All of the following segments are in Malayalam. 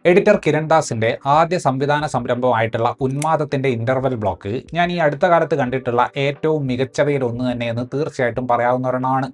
എഡിറ്റർ കിരൺ ദാസിന്റെ ആദ്യ സംവിധാന സംരംഭമായിട്ടുള്ള ഉന്മാദത്തിന്റെ ഇന്റർവെൽ ബ്ലോക്ക് ഞാൻ ഈ അടുത്ത കാലത്ത് കണ്ടിട്ടുള്ള ഏറ്റവും മികച്ചവയിൽ ഒന്ന് തന്നെയെന്ന് തീർച്ചയായിട്ടും പറയാവുന്ന ഒരെണ്ണമാണ്.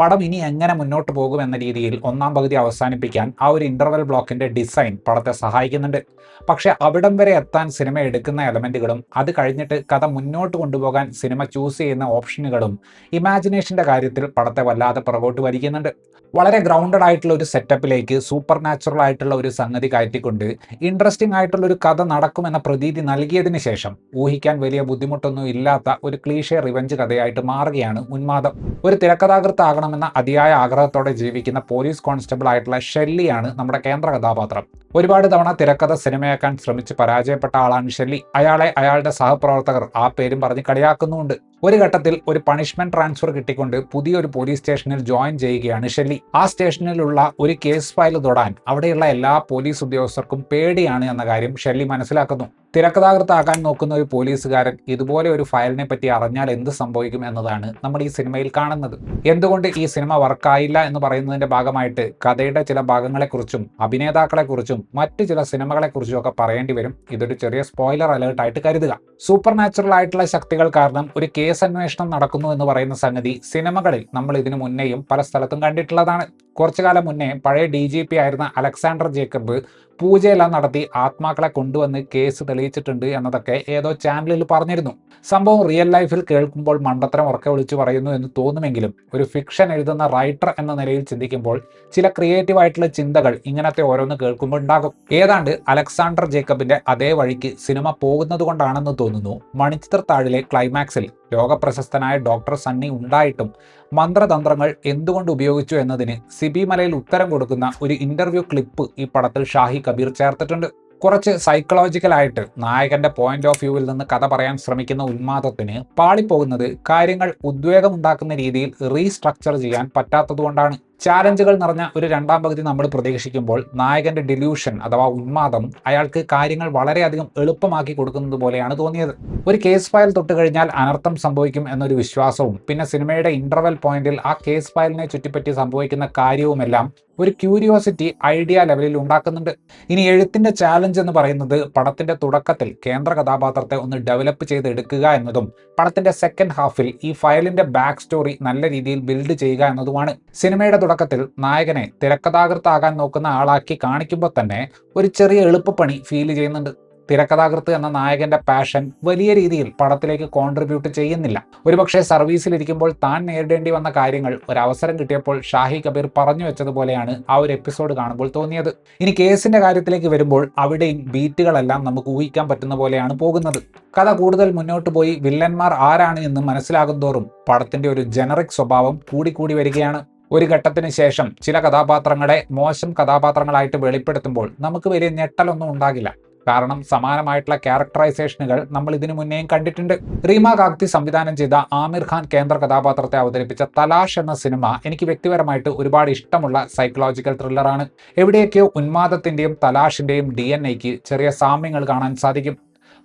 പടം ഇനി എങ്ങനെ മുന്നോട്ട് പോകുമെന്ന രീതിയിൽ ഒന്നാം പകുതി അവസാനിപ്പിക്കാൻ ആ ഒരു ഇന്റർവെൽ ബ്ലോക്കിന്റെ ഡിസൈൻ പടത്തെ സഹായിക്കുന്നുണ്ട്. പക്ഷെ അവിടം വരെ എത്താൻ സിനിമ എടുക്കുന്ന എലമെന്റുകളും അത് കഴിഞ്ഞിട്ട് കഥ മുന്നോട്ട് കൊണ്ടുപോകാൻ സിനിമ ചൂസ് ചെയ്യുന്ന ഓപ്ഷനുകളും ഇമാജിനേഷന്റെ കാര്യത്തിൽ പടത്തെ വല്ലാതെ പുറകോട്ട് വലിക്കുന്നുണ്ട്. വളരെ ഗ്രൗണ്ടഡ് ആയിട്ടുള്ള ഒരു സെറ്റപ്പിലേക്ക് സൂപ്പർ നാച്ചുറൽ ആയിട്ടുള്ള ഒരു സംഗതി കയറ്റിക്കൊണ്ട് ഇൻട്രസ്റ്റിംഗ് ആയിട്ടുള്ള ഒരു കഥ നടക്കുമെന്ന പ്രതീതി നൽകിയതിന് ശേഷം ഊഹിക്കാൻ വലിയ ബുദ്ധിമുട്ടൊന്നും ഇല്ലാത്ത ഒരു ക്ലീഷേ റിവഞ്ച് കഥയായിട്ട് മാറുകയാണ് ഉന്മാദം. ഒരു തിരക്കഥാകൃത്താകണമെന്ന അതിയായ ആഗ്രഹത്തോടെ ജീവിക്കുന്ന പോലീസ് കോൺസ്റ്റബിൾ ആയിട്ടുള്ള ഷെല്ലിയാണ് നമ്മുടെ കേന്ദ്ര കഥാപാത്രം. ഒരുപാട് തവണ തിരക്കഥ സിനിമയാക്കാൻ ശ്രമിച്ച് പരാജയപ്പെട്ട ആളാണ് ഷെല്ലി. അയാളെ അയാളുടെ സഹപ്രവർത്തകർ ആ പേരും പറഞ്ഞ് കളിയാക്കുന്നുമുണ്ട്. ഒരു ഘട്ടത്തിൽ ഒരു പണിഷ്മെന്റ് ട്രാൻസ്ഫർ കിട്ടിക്കൊണ്ട് പുതിയൊരു പോലീസ് സ്റ്റേഷനിൽ ജോയിൻ ചെയ്യുകയാണ് ഷെല്ലി. ആ സ്റ്റേഷനിലുള്ള ഒരു കേസ് ഫയൽ തൊടാൻ അവിടെയുള്ള എല്ലാ പോലീസ് ഉദ്യോഗസ്ഥർക്കും പേടിയാണ് എന്ന കാര്യം ഷെല്ലി മനസ്സിലാക്കുന്നു. തിരക്കഥാകൃത്താകാൻ നോക്കുന്ന ഒരു പോലീസുകാരൻ ഇതുപോലെ ഒരു ഫയലിനെ പറ്റി അറിഞ്ഞാൽ എന്ത് സംഭവിക്കും എന്നതാണ് നമ്മൾ ഈ സിനിമയിൽ കാണുന്നത്. എന്തുകൊണ്ട് ഈ സിനിമ വർക്കായില്ല എന്ന് പറയുന്നതിന്റെ ഭാഗമായിട്ട് കഥയുടെ ചില ഭാഗങ്ങളെക്കുറിച്ചും അഭിനേതാക്കളെക്കുറിച്ചും മറ്റു ചില സിനിമകളെക്കുറിച്ചും ഒക്കെ പറയേണ്ടി വരും. ഇതൊരു ചെറിയ സ്പോയിലർ അലേർട്ടായിട്ട് കരുതുക. സൂപ്പർ നാച്ചുറൽ ആയിട്ടുള്ള ശക്തികൾ കാരണം ഒരു കേസ് അന്വേഷണം നടക്കുന്നു എന്ന് പറയുന്ന സംഗതി സിനിമകളിൽ നമ്മൾ ഇതിനു മുന്നേയും പല സ്ഥലത്തും കണ്ടിട്ടുള്ളതാണ്. കുറച്ചു കാലം മുന്നേ പഴയ DGP ആയിരുന്ന അലക്സാണ്ടർ ജേക്കബ് പൂജയെല്ലാം നടത്തി ആത്മാക്കളെ കൊണ്ടുവന്ന് കേസ് തെളിയിച്ചിട്ടുണ്ട് എന്നതൊക്കെ ഏതോ ചാനലിൽ പറഞ്ഞിരുന്നു. സംഭവം റിയൽ ലൈഫിൽ കേൾക്കുമ്പോൾ മണ്ടത്തരം ഉറക്കെ വിളിച്ചു പറയുന്നു എന്ന് തോന്നുമെങ്കിലും ഒരു ഫിക്ഷൻ എഴുതുന്ന റൈറ്റർ എന്ന നിലയിൽ ചിന്തിക്കുമ്പോൾ ചില ക്രിയേറ്റീവ് ആയിട്ടുള്ള ചിന്തകൾ ഇങ്ങനത്തെ ഓരോന്ന് കേൾക്കുമ്പോൾ ഉണ്ടാകും. ഏതാണ്ട് അലക്സാണ്ടർ ജേക്കബിന്റെ അതേ വഴിക്ക് സിനിമ പോകുന്നത് കൊണ്ടാണെന്ന് തോന്നുന്നു മണിച്ചിത്രത്താഴിലെ ക്ലൈമാക്സിൽ ലോകപ്രശസ്തനായ ഡോക്ടർ സണ്ണി ഉണ്ടായിട്ടും മന്ത്രതന്ത്രങ്ങൾ എന്തുകൊണ്ട് ഉപയോഗിച്ചു എന്നതിന് സിബി മലയിൽ ഉത്തരം കൊടുക്കുന്ന ഒരു ഇന്റർവ്യൂ ക്ലിപ്പ് ഈ പടത്തിൽ ഷാഹി കബീർ ചേർത്തിട്ടുണ്ട്. കുറച്ച് സൈക്കോളജിക്കലായിട്ട് നായകന്റെ പോയിന്റ് ഓഫ് വ്യൂവിൽ നിന്ന് കഥ പറയാൻ ശ്രമിക്കുന്ന ഉന്മാദത്തിന് പാളിപ്പോകുന്നത് കാര്യങ്ങൾ ഉദ്വേഗമുണ്ടാക്കുന്ന രീതിയിൽ റീസ്ട്രക്ചർ ചെയ്യാൻ പറ്റാത്തതുകൊണ്ടാണ്. ചാലഞ്ചുകൾ നിറഞ്ഞ ഒരു രണ്ടാം പകുതി നമ്മൾ പ്രതീക്ഷിക്കുമ്പോൾ നായകന്റെ ഡിലൂഷൻ അഥവാ ഉന്മാദം അയാൾക്ക് കാര്യങ്ങൾ വളരെയധികം എളുപ്പമാക്കി കൊടുക്കുന്നത് പോലെയാണ് തോന്നിയത്. ഒരു കേസ് ഫയൽ തൊട്ട് കഴിഞ്ഞാൽ അനർത്ഥം സംഭവിക്കും എന്നൊരു വിശ്വാസവും പിന്നെ സിനിമയുടെ ഇന്റർവെൽ പോയിന്റിൽ ആ കേസ് ഫയലിനെ ചുറ്റിപ്പറ്റി സംഭവിക്കുന്ന കാര്യവുമെല്ലാം ഒരു ക്യൂരിയോസിറ്റി ഐഡിയ ലെവലിൽ ഉണ്ടാക്കുന്നുണ്ട്. ഇനി എഴുത്തിന്റെ ചാലഞ്ച് എന്ന് പറയുന്നത് പടത്തിന്റെ തുടക്കത്തിൽ കേന്ദ്ര കഥാപാത്രത്തെ ഒന്ന് ഡെവലപ്പ് ചെയ്ത് എടുക്കുക എന്നതും പടത്തിന്റെ സെക്കൻഡ് ഹാഫിൽ ഈ ഫയലിന്റെ ബാക്ക് സ്റ്റോറി നല്ല രീതിയിൽ ബിൽഡ് ചെയ്യുക എന്നതുമാണ്. സിനിമയുടെ തുടക്കത്തിൽ നായകനെ തിരക്കഥാകൃത്താകാൻ നോക്കുന്ന ആളാക്കി കാണിക്കുമ്പോൾ തന്നെ ഒരു ചെറിയ എളുപ്പപ്പണി ഫീൽ ചെയ്യുന്നുണ്ട്. തിരക്കഥാകൃത്ത് എന്ന നായകന്റെ പാഷൻ വലിയ രീതിയിൽ പടത്തിലേക്ക് കോൺട്രിബ്യൂട്ട് ചെയ്യുന്നില്ല. ഒരുപക്ഷെ സർവീസിലിരിക്കുമ്പോൾ താൻ നേരിടേണ്ടി വന്ന കാര്യങ്ങൾ ഒരു അവസരം കിട്ടിയപ്പോൾ ഷാഹി കബീർ പറഞ്ഞു വെച്ചതുപോലെയാണ് ആ ഒരു എപ്പിസോഡ് കാണുമ്പോൾ തോന്നിയത്. ഇനി കേസിന്റെ കാര്യത്തിലേക്ക് വരുമ്പോൾ അവിടെയും ബീറ്റുകളെല്ലാം നമുക്ക് ഊഹിക്കാൻ പറ്റുന്ന പോലെയാണ് പോകുന്നത്. കഥ കൂടുതൽ മുന്നോട്ട് പോയി വില്ലന്മാർ ആരാണ് എന്ന് മനസ്സിലാകും തോറും പടത്തിന്റെ ഒരു ജനറിക് സ്വഭാവം കൂടിക്കൂടി വരികയാണ്. ഒരു ഘട്ടത്തിന് ശേഷം ചില കഥാപാത്രങ്ങളെ മോശം കഥാപാത്രങ്ങളായിട്ട് വെളിപ്പെടുത്തുമ്പോൾ നമുക്ക് വലിയ ഞെട്ടലൊന്നും ഉണ്ടാകില്ല. കാരണം സമാനമായിട്ടുള്ള ക്യാരക്ടറൈസേഷനുകൾ നമ്മൾ ഇതിനു മുന്നേയും കണ്ടിട്ടുണ്ട്. റീമ കാഗ്തി സംവിധാനം ചെയ്ത ആമിർ ഖാൻ കേന്ദ്ര കഥാപാത്രത്തെ അവതരിപ്പിച്ച തലാഷ് എന്ന സിനിമ എനിക്ക് വ്യക്തിപരമായിട്ട് ഒരുപാട് ഇഷ്ടമുള്ള സൈക്കോളജിക്കൽ ത്രില്ലറാണ്. എവിടെയൊക്കെയോ ഉന്മാദത്തിന്റെയും തലാഷിന്റെയും DNA ചെറിയ സാമ്യങ്ങൾ കാണാൻ സാധിക്കും.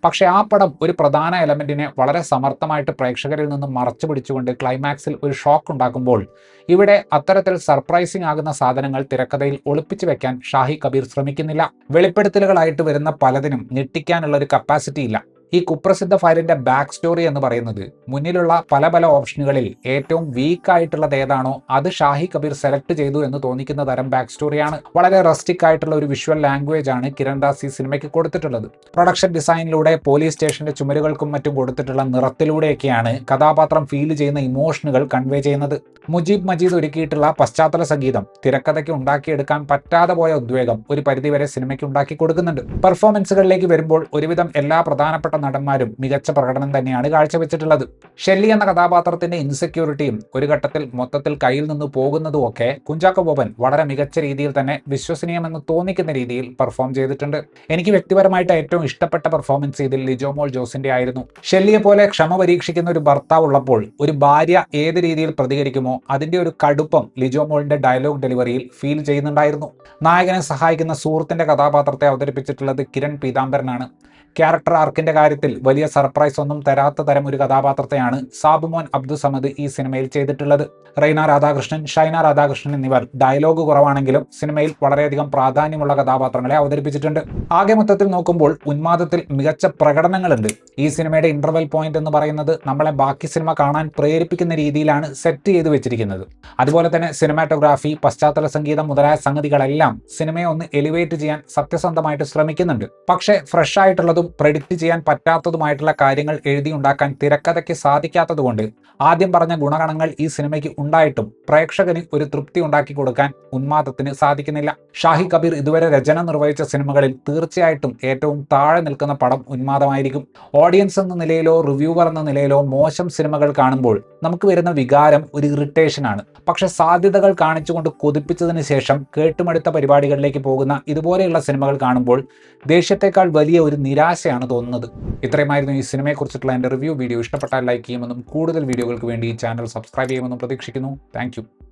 പക്ഷേ ആ പടം ഒരു പ്രധാന എലമെന്റിനെ വളരെ സമർത്ഥമായിട്ട് പ്രേക്ഷകരിൽ നിന്ന് മറച്ചു പിടിച്ചുകൊണ്ട് ക്ലൈമാക്സിൽ ഒരു ഷോക്ക് ഉണ്ടാക്കുമ്പോൾ ഇവിടെ അത്തരത്തിൽ സർപ്രൈസിംഗ് ആകുന്ന സാധനങ്ങൾ തിരക്കഥയിൽ ഒളിപ്പിച്ചു വെക്കാൻ ഷാഹി കബീർ ശ്രമിക്കുന്നില്ല. വെളിപ്പെടുത്തലുകളായിട്ട് വരുന്ന പലതിനും ഞെട്ടിക്കാനുള്ള ഒരു കപ്പാസിറ്റി ഇല്ല. ഈ കുപ്രസിദ്ധ ഫയലിന്റെ ബാക്ക് സ്റ്റോറി എന്ന് പറയുന്നത് മുന്നിലുള്ള പല പല ഓപ്ഷനുകളിൽ ഏറ്റവും വീക്ക് ആയിട്ടുള്ളത് ഏതാണോ അത് ഷാഹി കബീർ സെലക്ട് ചെയ്തു എന്ന് തോന്നിക്കുന്ന തരം ബാക്ക് സ്റ്റോറിയാണ്. വളരെ റസ്റ്റിക് ആയിട്ടുള്ള ഒരു വിഷ്വൽ ലാംഗ്വേജ് ആണ് കിരൺ ദാസ് ഈ സിനിമയ്ക്ക് കൊടുത്തിട്ടുള്ളത്. പ്രൊഡക്ഷൻ ഡിസൈനിലൂടെ പോലീസ് സ്റ്റേഷന്റെ ചുമരുകൾക്കും മറ്റും കൊടുത്തിട്ടുള്ള നിറത്തിലൂടെയൊക്കെയാണ് കഥാപാത്രം ഫീൽ ചെയ്യുന്ന ഇമോഷനുകൾ കൺവേ ചെയ്യുന്നത്. മുജീബ് മജീദ് ഒരുക്കിയിട്ടുള്ള പശ്ചാത്തല സംഗീതം തിരക്കഥയ്ക്ക് ഉണ്ടാക്കിയെടുക്കാൻ പറ്റാതെ പോയ ഉദ്വേഗം ഒരു പരിധിവരെ സിനിമയ്ക്ക് ഉണ്ടാക്കി കൊടുക്കുന്നുണ്ട്. പെർഫോമൻസുകളിലേക്ക് വരുമ്പോൾ ഒരുവിധം എല്ലാ പ്രധാനപ്പെട്ട നടന്മാരും മികച്ച പ്രകടനം തന്നെയാണ് കാഴ്ചവെച്ചിട്ടുള്ളത്. ഷെല്ലി എന്ന കഥാപാത്രത്തിന്റെ ഇൻസെക്യൂരിറ്റിയും ഒരു ഘട്ടത്തിൽ മൊത്തത്തിൽ കയ്യിൽ നിന്ന് പോകുന്നതും ഒക്കെ കുഞ്ചാക്കോ ബോബൻ വളരെ മികച്ച രീതിയിൽ തന്നെ വിശ്വസനീയമെന്ന് തോന്നിക്കുന്ന രീതിയിൽ പെർഫോം ചെയ്തിട്ടുണ്ട്. എനിക്ക് വ്യക്തിപരമായിട്ട് ഏറ്റവും ഇഷ്ടപ്പെട്ട പെർഫോമൻസ് ഇതിൽ ലിജോ മോൾ ജോസിന്റെ ആയിരുന്നു. ഷെല്ലിയെ പോലെ ക്ഷമ പരീക്ഷിക്കുന്ന ഒരു ഭർത്താവ് ഉള്ളപ്പോൾ ഒരു ഭാര്യ ഏത് രീതിയിൽ പ്രതികരിക്കുമോ അതിന്റെ ഒരു കടുപ്പം ലിജോ മോളിന്റെ ഡയലോഗ് ഡെലിവറിയിൽ ഫീൽ ചെയ്യുന്നുണ്ടായിരുന്നു. നായകനെ സഹായിക്കുന്ന സുഹൃത്തിന്റെ കഥാപാത്രത്തെ അവതരിപ്പിച്ചിട്ടുള്ളത് കിരൺ പീതാംബരനാണ്. ക്യാരക്ടർ ആർക്കിന്റെ കാര്യത്തിൽ വലിയ സർപ്രൈസ് ഒന്നും തരാത്ത തരം ഒരു കഥാപാത്രത്തെയാണ് സാബുമോൻ അബ്ദുസമദ് ഈ സിനിമയിൽ ചെയ്തിട്ടുള്ളത്. റെയ്ന രാധാകൃഷ്ണൻ, ഷൈന രാധാകൃഷ്ണൻ എന്നിവർ ഡയലോഗ് കുറവാണെങ്കിലും സിനിമയിൽ വളരെയധികം പ്രാധാന്യമുള്ള കഥാപാത്രങ്ങളെ അവതരിപ്പിച്ചിട്ടുണ്ട്. ആകെ മൊത്തത്തിൽ നോക്കുമ്പോൾ ഉന്മാദത്തിൽ മികച്ച പ്രകടനങ്ങളുണ്ട്. ഈ സിനിമയുടെ ഇന്റർവെൽ പോയിന്റ് എന്ന് പറയുന്നത് നമ്മളെ ബാക്കി സിനിമ കാണാൻ പ്രേരിപ്പിക്കുന്ന രീതിയിലാണ് സെറ്റ് ചെയ്ത് വെച്ചിരിക്കുന്നത്. അതുപോലെ തന്നെ സിനിമാറ്റോഗ്രാഫി, പശ്ചാത്തല സംഗീതം മുതലായ സംഗതികളെല്ലാം സിനിമയെ ഒന്ന് എലിവേറ്റ് ചെയ്യാൻ സത്യസന്ധമായിട്ട് ശ്രമിക്കുന്നുണ്ട്. പക്ഷേ ഫ്രഷ് ആയിട്ടുള്ളതും പ്രെഡിക്റ്റ് ചെയ്യാൻ പറ്റാത്തതുമായിട്ടുള്ള കാര്യങ്ങൾ എഴുതിയുണ്ടാക്കാൻ തിരക്കഥയ്ക്ക് സാധിക്കാത്തതുകൊണ്ട് ആദ്യം പറഞ്ഞ ഗുണഗണങ്ങൾ ഈ സിനിമയ്ക്ക് ഉണ്ടായിട്ടും പ്രേക്ഷകന് ഒരു തൃപ്തി ഉണ്ടാക്കി കൊടുക്കാൻ ഉന്മാദത്തിന് സാധിക്കുന്നില്ല. ഷാഹി കബീർ ഇതുവരെ രചന നിർവഹിച്ച സിനിമകളിൽ തീർച്ചയായിട്ടും ഏറ്റവും താഴെ നിൽക്കുന്ന പടം ഉന്മാദമായിരിക്കും. ഓഡിയൻസ് എന്ന നിലയിലോ റിവ്യൂവർ എന്ന നിലയിലോ മോശം സിനിമകൾ കാണുമ്പോൾ നമുക്ക് വരുന്ന വികാരം ഒരു ഇറിറ്റേഷൻ ആണ്. പക്ഷെ സാധ്യതകൾ കാണിച്ചുകൊണ്ട് കൊതിപ്പിച്ചതിന് ശേഷം കേട്ടുമടുത്ത പരിപാടികളിലേക്ക് പോകുന്ന ഇതുപോലെയുള്ള സിനിമകൾ കാണുമ്പോൾ ദേഷ്യത്തെക്കാൾ വലിയ ഒരു നിരാശയാണ് തോന്നുന്നത്. ഇത്രയുമായിരുന്നു ഈ സിനിമയെക്കുറിച്ചിട്ടുള്ള എൻ്റെ റിവ്യൂ. വീഡിയോ ഇഷ്ടപ്പെട്ടാൽ ലൈക്ക് ചെയ്യുമെന്നും കൂടുതൽ വീഡിയോകൾക്ക് വേണ്ടി ഈ ചാനൽ സബ്സ്ക്രൈബ് ചെയ്യുമെന്നും പ്രതീക്ഷിക്കുന്നു. താങ്ക്